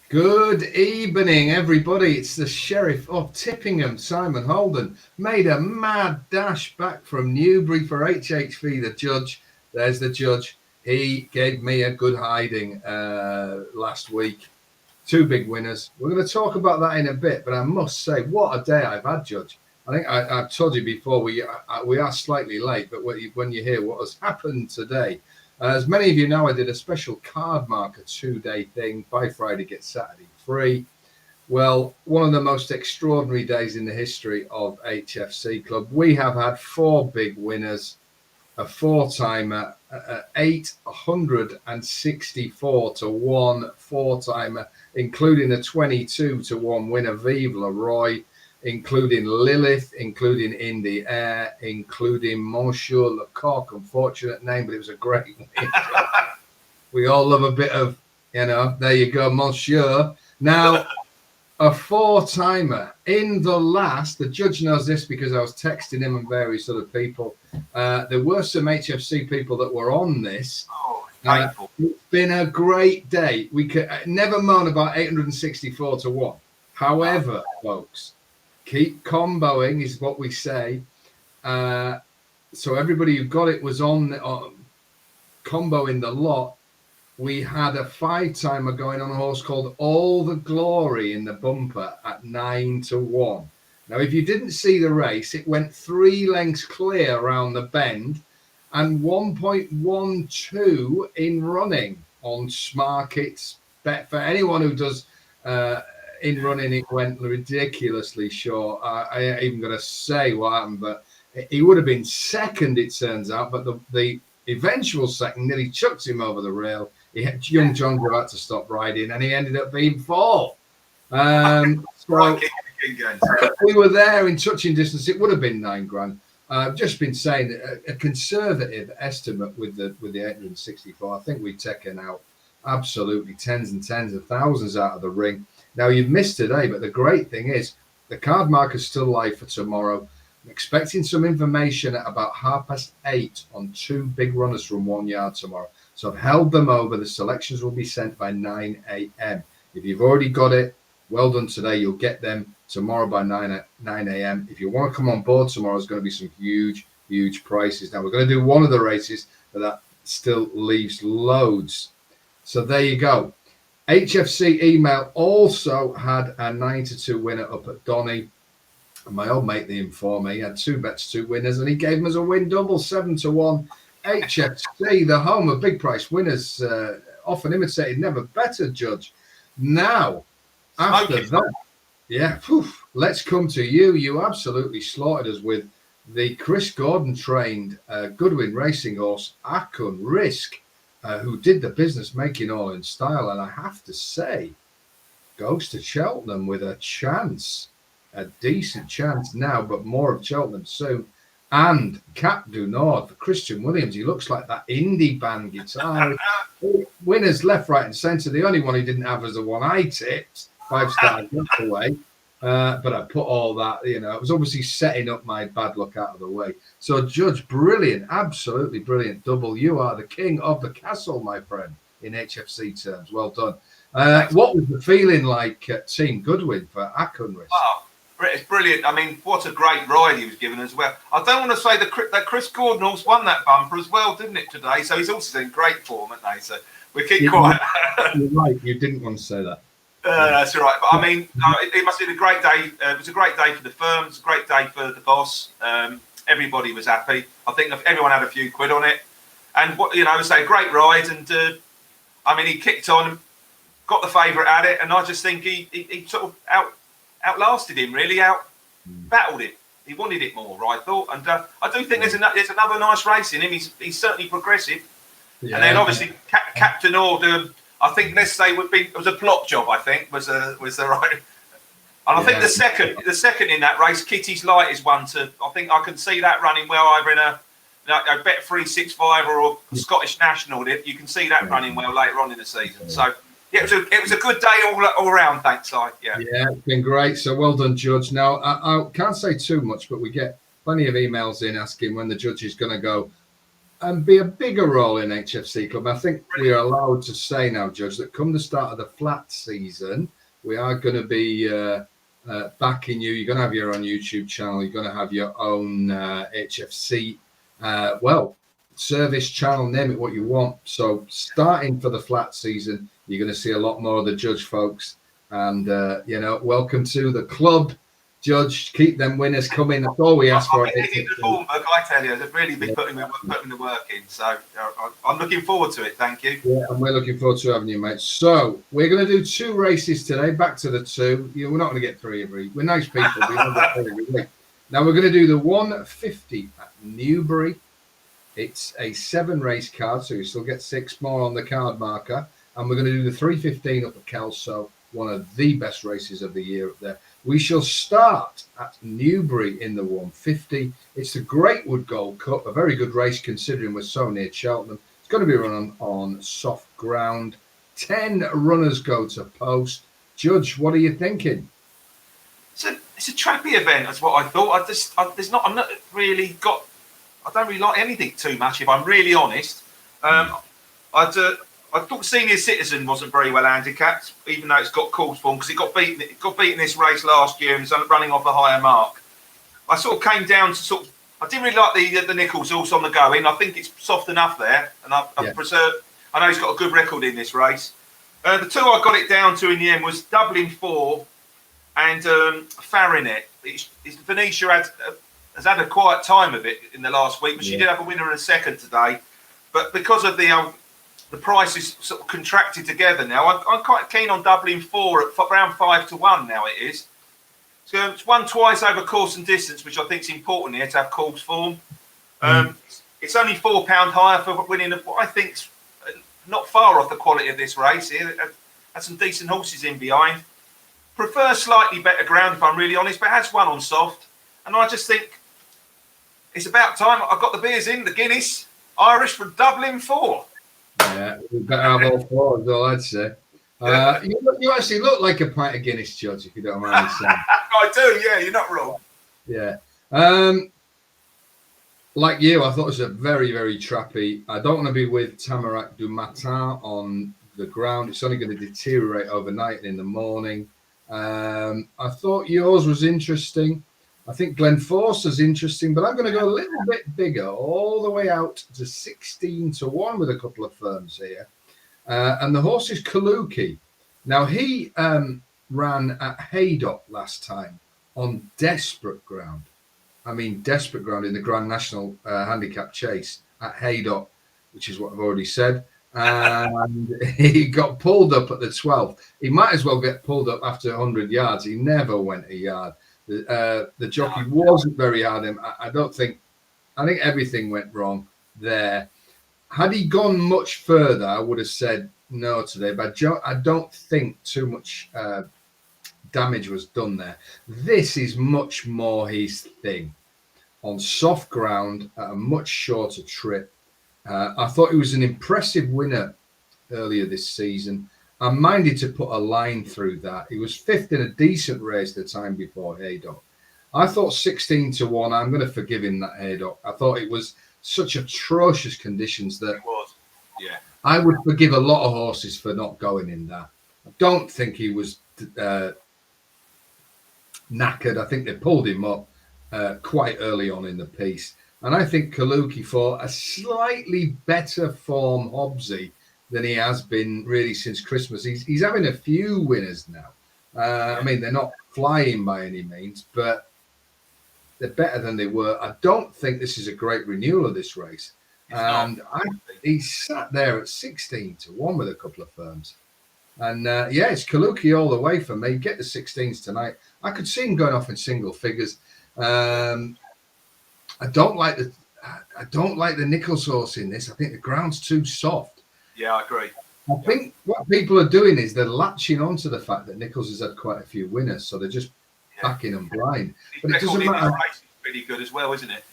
Good evening, everybody. It's the Sheriff of Tippingham, Simon Holden. Made a mad dash back from Newbury for HHV, the judge. There's the judge. He gave me a good hiding last week. Two big winners. We're going to talk about that in a bit, but I must say, what a day I've had, Judge. I think I've told you before, we are slightly late, but when you hear what has happened today, as many of you know, I did a special card marker 2-day thing. By Friday, get Saturday free. Well, one of the most extraordinary days in the history of HFC Club. We have had 4 big winners, a 4-timer, 864 to 1 4-timer, including a 22 to 1 winner, Vive Leroy, including Lilith, including In the Air, including Monsieur Lecoq. Unfortunate name, but it was a great win. We all love a bit of, there you go, Monsieur. Now, a 4-timer in the last, the judge knows this because I was texting him and various other people. There were some HFC people that were on this. It's been a great day. We could never moan about 864 to 1. However, folks, keep comboing is what we say. So everybody who got it was on combo in the lot. We had a 5-timer going on a horse called All the Glory in the bumper at 9 to 1. Now, if you didn't see the race, it went 3 lengths clear around the bend and 1.12 in running on Smarket's bet. For anyone who does in running, it went ridiculously short. I ain't even going to say what happened, but he would have been second, it turns out. But the eventual second nearly chucked him over the rail. Young John had to stop riding, and he ended up being 4th. So we were there in touching distance. It would have been 9 grand. I've just been saying that a conservative estimate with the 864. I think we've taken out absolutely tens and tens of thousands out of the ring. Now, you've missed today, but the great thing is the card marker's still live for tomorrow. I'm expecting some information at about 8:30 on 2 big runners from 1 yard tomorrow. So I've held them over. The selections will be sent by 9 a.m. If you've already got it, well done today. You'll get them tomorrow by 9 a.m. If you want to come on board tomorrow, there's going to be some huge, huge prices. Now, we're going to do one of the races, but that still leaves loads. So there you go. HFC email also had a 9 to 2 winner up at Donny. And my old mate, the Informer, he had 2 bets, 2 winners, and he gave them as a win double, 7 to 1. HFC, the home of big price winners, often imitated, never better, Judge. Now, after that, let's come to you. You absolutely slaughtered us with the Chris Gordon trained Goodwin racing horse, Akun Risk, who did the business making all in style. And I have to say, goes to Cheltenham with a chance, a decent chance now, but more of Cheltenham soon. And Cap du Nord for Christian Williams. He looks like that indie band guitar. Winners left, right, and centre. The only one he didn't have was the one I tipped, 5-star away. But I put all that, it was obviously setting up my bad luck out of the way. So, Judge, brilliant, absolutely brilliant double. You are the king of the castle, my friend, in HFC terms. Well done. What was the feeling like at Team Goodwin for Akun Risk? Wow. It's brilliant. I mean, what a great ride he was given as well. I don't want to say that Chris Gordon also won that bumper as well, didn't it, today? So he's also in great form, haven't they? So we keep quiet. You're right. You didn't want to say that. That's all right. But I mean, it must have been a great day. It was a great day for the firm. It was a great day for the boss. Everybody was happy. I think everyone had a few quid on it. And what I would say, a great ride. And I mean, he kicked on, got the favourite at it, and I just think he sort of outlasted him, really, battled it. He wanted it more, I thought. And I do think there's another nice race in him. He's certainly progressive. Yeah. And then obviously Captain Order, I think let's say it was a plot job, I think, was the right. And I think the second in that race, Kitty's Light is one to, I think I can see that running well either in a Bet 365 or a Scottish National. You can see that running well later on in the season. So yeah, it was a good day all around, thanks, Si. Yeah, it's been great. So well done, Judge. Now, I can't say too much, but we get plenty of emails in asking when the judge is going to go and be a bigger role in HFC Club. I think we are allowed to say now, Judge, that come the start of the flat season, we are going to be backing you. You're going to have your own YouTube channel. You're going to have your own HFC, service channel, name it what you want. So starting for the flat season, you're going to see a lot more of the Judge folks. And, welcome to the club. Judge, keep them winners coming. That's all we ask for. I've been digging the form book, I tell you. They've really been putting the work in. So I'm looking forward to it. Thank you. Yeah, and we're looking forward to having you, mate. So we're going to do 2 races today. Back to the 2. We're not going to get 3 every. We're nice people. We don't get 3 every week. Now we're going to do the 150 at Newbury. It's a 7 race card, so you still get 6 more on the card marker. And we're going to do the 315 up at Kelso, one of the best races of the year up there. We shall start at Newbury in the 150. It's the Greatwood Gold Cup, a very good race considering we're so near Cheltenham. It's going to be run on soft ground. 10 runners go to post. Judge, what are you thinking? It's a trappy event, that's what I thought. I don't really like anything too much, if I'm really honest. I thought Senior Citizen wasn't very well handicapped, even though it's got calls for him, because it got beaten this race last year and was running off a higher mark. I sort of came down to I didn't really like the Nichols horse on the go in. I think it's soft enough there, and I've preserved. I know he's got a good record in this race. The 2 I got it down to in the end was Dublin 4 and Farinet. Venetia has had a quiet time of it in the last week, but she did have a winner and a second today. But because of the prices sort of contracted together now, I'm quite keen on Dublin 4 at around 5 to 1 now it is. So it's won twice over course and distance, which I think is important here to have course form. It's only £4 higher for winning what I think's not far off the quality of this race here. Had some decent horses in behind. Prefer slightly better ground if I'm really honest, but has won on soft. And I just think it's about time. I've got the beers in, the Guinness, Irish for Dublin 4. Yeah, we better have all 4, is all I'd say. You actually look like a pint of Guinness, Judge, if you don't mind me saying. I do, yeah, you're not wrong. Yeah. Like you, I thought it was a very, very trappy. I don't want to be with Tamarack du Matin on the ground. It's only going to deteriorate overnight and in the morning. I thought yours was interesting. I think Glenforsa's interesting, but I'm going to go a little bit bigger, all the way out to 16 to 1 with a couple of firms here. And the horse is Kaluki. Now, he ran at Haydock last time on desperate ground. I mean, desperate ground in the Grand National Handicap Chase at Haydock, which is what I've already said. And he got pulled up at the 12th. He might as well get pulled up after 100 yards. He never went a yard. The jockey wasn't very hard. I think everything went wrong there. Had he gone much further, I would have said no today. But I don't think too much damage was done there. This is much more his thing. On soft ground at a much shorter trip. I thought he was an impressive winner earlier this season. I'm minded to put a line through that. He was 5th in a decent race the time before Haydock. I thought 16 to 1. I'm going to forgive him that Haydock. I thought it was such atrocious conditions that I would forgive a lot of horses for not going in that. I don't think he was knackered. I think they pulled him up quite early on in the piece. And I think Kaluki, for a slightly better form Hobbsy than he has been really since Christmas. He's having a few winners now. I mean, they're not flying by any means, but they're better than they were. I don't think this is a great renewal of this race. And he sat there at 16 to 1 with a couple of firms. And it's Kaluki all the way for me. Get the 16s tonight. I could see him going off in single figures. I don't like the Nichols horse in this. I think the ground's too soft. Yeah, I agree. I think what people are doing is they're latching on to the fact that Nichols has had quite a few winners, so they're just backing them blind. But it doesn't matter. Race is pretty good as well, isn't it?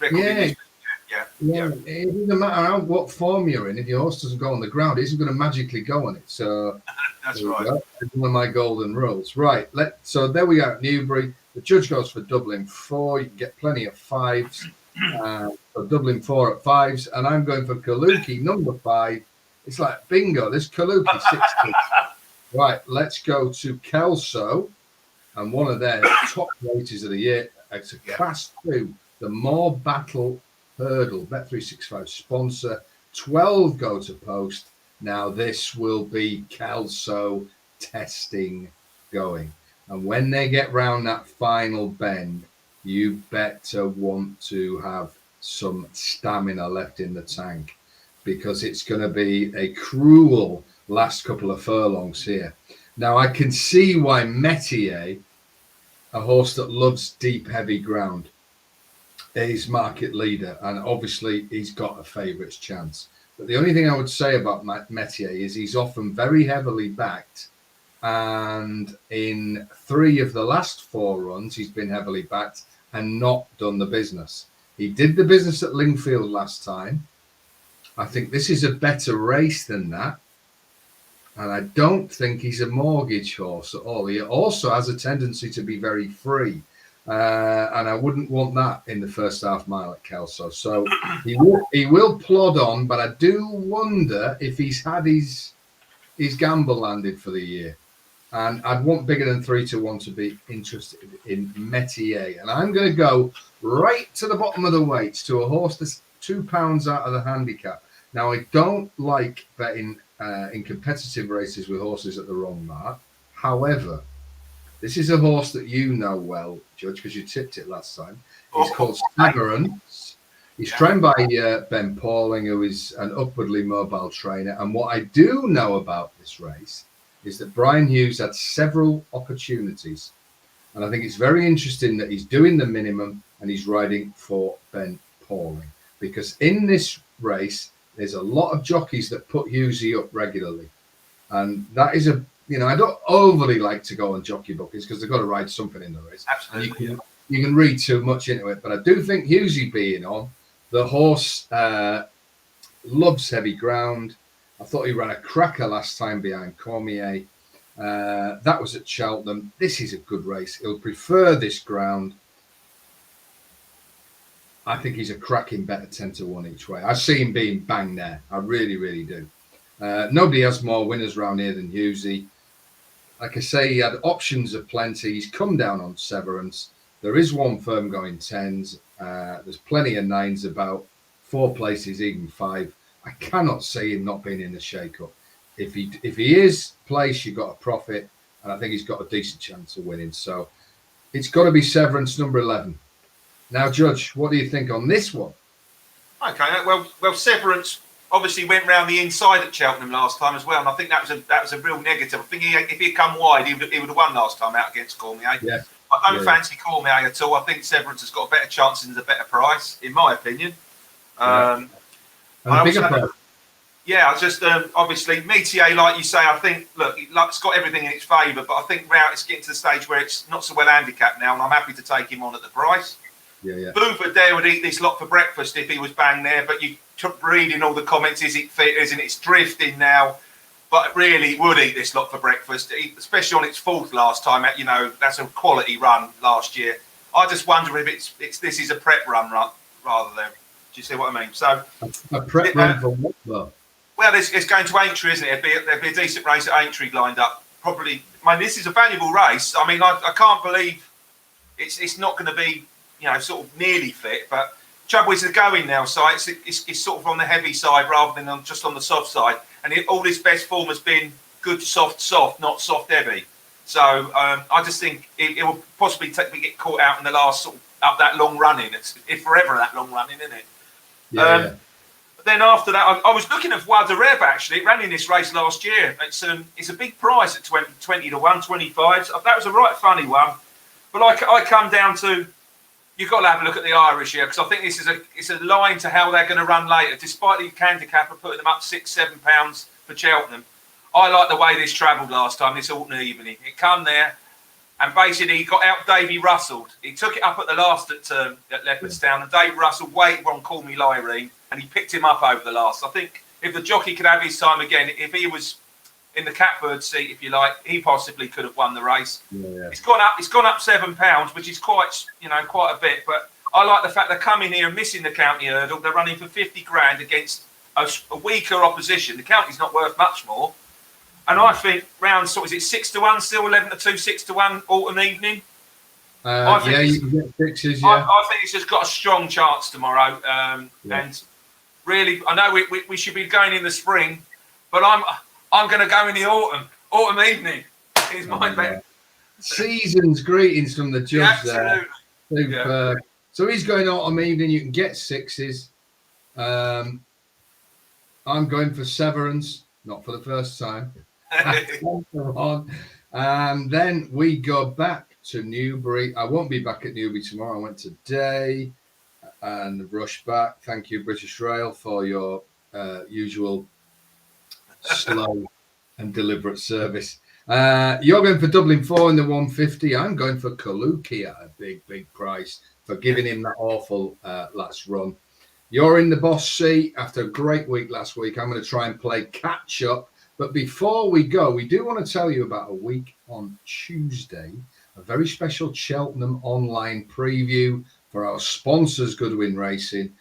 It doesn't matter what form you're in. If your horse doesn't go on the ground, it isn't going to magically go on it. So that's right. It's one of my golden rules. Right. So there we are at Newbury. The judge goes for Dublin 4. You can get plenty of 5s. So doubling 4 at 5s, and I'm going for Kaluki number 5. It's like bingo. This Kaluki 60. Right, let's go to Kelso, and one of their top races of the year. It's a Class 2, the More Battle Hurdle, Bet365 sponsor. 12 go to post. Now this will be Kelso testing going, and when they get round that final bend, you better want to have some stamina left in the tank, because it's going to be a cruel last couple of furlongs here. Now I can see why Metier, a horse that loves deep, heavy ground, is market leader, and obviously he's got a favourite's chance. But the only thing I would say about Metier is he's often very heavily backed, and in 3 of the last 4 runs he's been heavily backed and not done the business. He did the business at Lingfield last time. I think this is a better race than that, and I don't think he's a mortgage horse at all. He also has a tendency to be very free, and I wouldn't want that in the first half mile at Kelso. So he will plod on, but I do wonder if he's had his gamble landed for the year. And I'd want bigger than 3-1 to be interested in Metier. And I'm going to go right to the bottom of the weights to a horse that's £2 out of the handicap. Now, I don't like betting in competitive races with horses at the wrong mark. However, this is a horse that you know well, Judge, because you tipped it last time. It's called Severance. He's trained by Ben Pauling, who is an upwardly mobile trainer. And what I do know about this race is that Brian Hughes had several opportunities. And I think it's very interesting that he's doing the minimum and he's riding for Ben Pauling. Because in this race, there's a lot of jockeys that put Hughesy up regularly. And that is I don't overly like to go on jockey bookings because they've got to ride something in the race. Absolutely. You can read too much into it. But I do think Hughesy being on, the horse loves heavy ground. I thought he ran a cracker last time behind Cormier. That was at Cheltenham. This is a good race. He'll prefer this ground. I think he's a cracking bet at 10-1 each way. I see him being bang there. I really, really do. Nobody has more winners round here than Hughesy. Like I say, he had options of plenty. He's come down on Severance. There is one firm going 10s. There's plenty of 9s about. 4 places, even 5. I cannot see him not being in the shake-up. If he is placed, you've got a profit, and I think he's got a decent chance of winning. So it's got to be Severance number 11. Now, Judge, what do you think on this one? Okay, well, Severance obviously went round the inside at Cheltenham last time as well, and I think that was a real negative. I think if he had come wide, he would have won last time out against Cormier. Yeah. I don't fancy Cormier at all. I think Severance has got a better chance and a better price, in my opinion. And a bigger price. Yeah, I just obviously Metier, like you say, I think it's got everything in its favour, but I think now it's getting to the stage where it's not so well handicapped now, and I'm happy to take him on at the price. Yeah. Boover Dare would eat this lot for breakfast if he was bang there, but you took reading all the comments, is it fit, isn't it? It's drifting now, but really would eat this lot for breakfast, especially on its 4th last time. That's a quality run last year. I just wonder if this is a prep run rather than. Do you see what I mean? So a prep run for what though? Well, it's going to Aintree, isn't it? There'll be a decent race at Aintree lined up. Probably. I mean, this is a valuable race. I mean, I can't believe it's not going to be, sort of nearly fit. But trouble is, going now, so it's sort of on the heavy side rather than just on the soft side. And all his best form has been good, soft, not soft, heavy. So I just think it will possibly get caught out in the last sort of up that long running. It's forever that long running, isn't it? Yeah. Then after that, I was looking at Voix de Rêve, actually. It ran in this race last year. It's a big price at 20-1, 25. That was a right funny one. But I come down to, you've got to have a look at the Irish here, because I think it's a line to how they're going to run later. Despite the handicap of putting them up £6-7 for Cheltenham, I like the way this travelled last time, this autumn evening. It come there, and basically he got out Davy Russell. He took it up at the last at Leopardstown, and Davy Russell waited on Call Me Lyrene, and he picked him up over the last. I think if the jockey could have his time again, if he was in the catbird seat, if you like, he possibly could have won the race. Yeah. It's gone up £7, which is quite a bit. But I like the fact they're coming here and missing the county hurdle. They're running for 50 grand against a weaker opposition. The county's not worth much more. And I think round, so is it 6-1 still, 11-2, 6-1 autumn evening? Yeah, you can get fixes, yeah. I think it's just got a strong chance tomorrow. And really, I know we should be going in the spring, but I'm going to go in the autumn evening. Is my bet. Season's greetings from the judge Absolutely. there. So he's going autumn evening. You can get sixes. I'm going for Severance, not for the first time. And then we go back to Newbury. I won't be back at Newbury tomorrow. I went today and rushed back. Thank you, British Rail, for your usual slow and deliberate service. You're going for Dublin 4 in the 150. I'm going for Kaluki at a big price for giving him that awful last run. You're in the boss seat after a great week last week. I'm going to try and play catch up. But before we go, we do want to tell you about a week on Tuesday, a very special Cheltenham online preview for our sponsors, Goodwin Racing,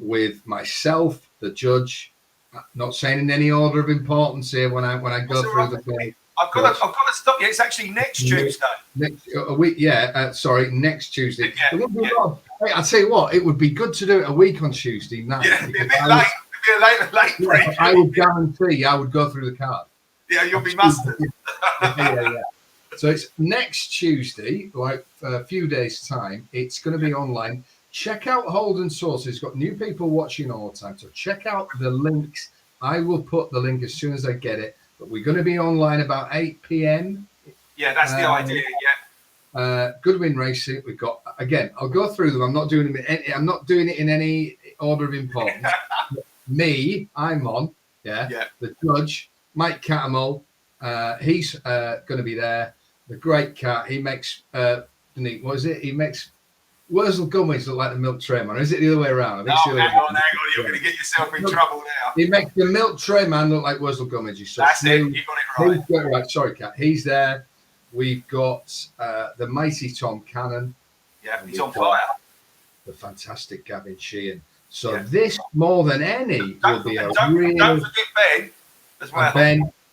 with myself, the judge. Not saying in any order of importance here when I go through the play. I've got to stop you. It's actually next Tuesday. Next Tuesday. I'll tell you what, it would be good to do it a week on Tuesday night. Yeah, it'd be a bit late. It'd be a late break. I would guarantee I would go through the card. Yeah, you'll be mustard. yeah. So it's next Tuesday, like a few days' time. It's going to be online. Check out Holden Sources. It's got new people watching all the time. So check out the links. I will put the link as soon as I get it. But we're going to be online about 8 p.m. Yeah, that's the idea. Yeah. Goodwin Racing. We've got, again, I'll go through them. I'm not doing it in any order of importance. Me, I'm on. Yeah. The judge, Mike Catamol. He's going to be there. The great cat. He makes what is it? He makes Wurzel Gummidge look like the milk tray man. Or is it the other way around? Hang on. You're going to get yourself in trouble now. He makes the milk tray man look like Wurzel Gummidge. So that's it. You got it right. Right. Sorry, Cat. He's there. We've got the mighty Tom Cannon. Yeah, he's on fire. The fantastic Gavin Sheehan. So this, more than any, will be a real... Don't forget Ben as well.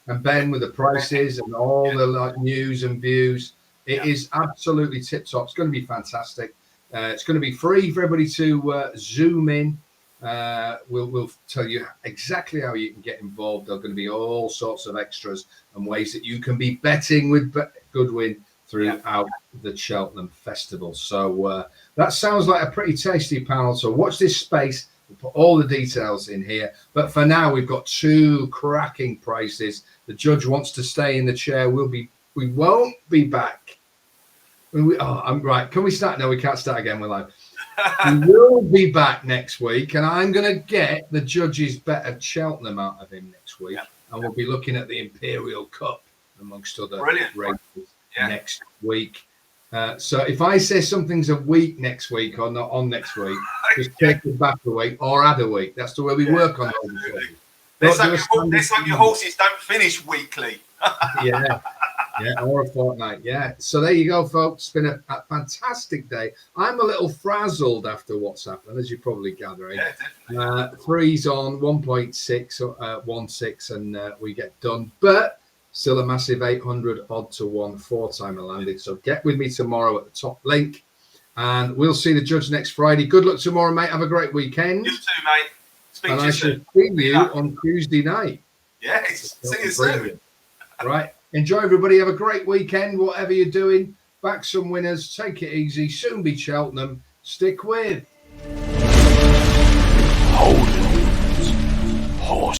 And Ben with the prices and all the news and views. It is absolutely tip-top. It's going to be fantastic. It's going to be free for everybody to Zoom in. We'll tell you exactly how you can get involved. There are going to be all sorts of extras and ways that you can be betting with Goodwin throughout the Cheltenham Festival. So that sounds like a pretty tasty panel. So watch this space. We'll put all the details in here. But for now, we've got two cracking prices. The judge wants to stay in the chair. We won't be back. I'm right. Can we start? No, we can't start again. We're live. We will be back next week, and I'm going to get the judge's bet of Cheltenham out of him next week, and we'll be looking at the Imperial Cup amongst other races next week. So if I say something's a week next week or not on next week, just take it back a week or add a week. That's the way we work on those. Let's hope your horses don't finish weekly. Or a fortnight. So there you go, folks. It's been a fantastic day. I'm a little frazzled after what's happened, as you're probably gathering. Yeah, definitely. Three's on 1.6, and we get done. But still a massive 800 odd to 1 4-timer landing. So get with me tomorrow at the top link, and we'll see the judge next Friday. Good luck tomorrow, mate. Have a great weekend. You too, mate. Speak and to you shall soon. see you on Tuesday night. Yes, see you soon. Right. Enjoy, everybody. Have a great weekend, whatever you're doing. Back some winners. Take it easy. Soon be Cheltenham. Stick with HOLDENS.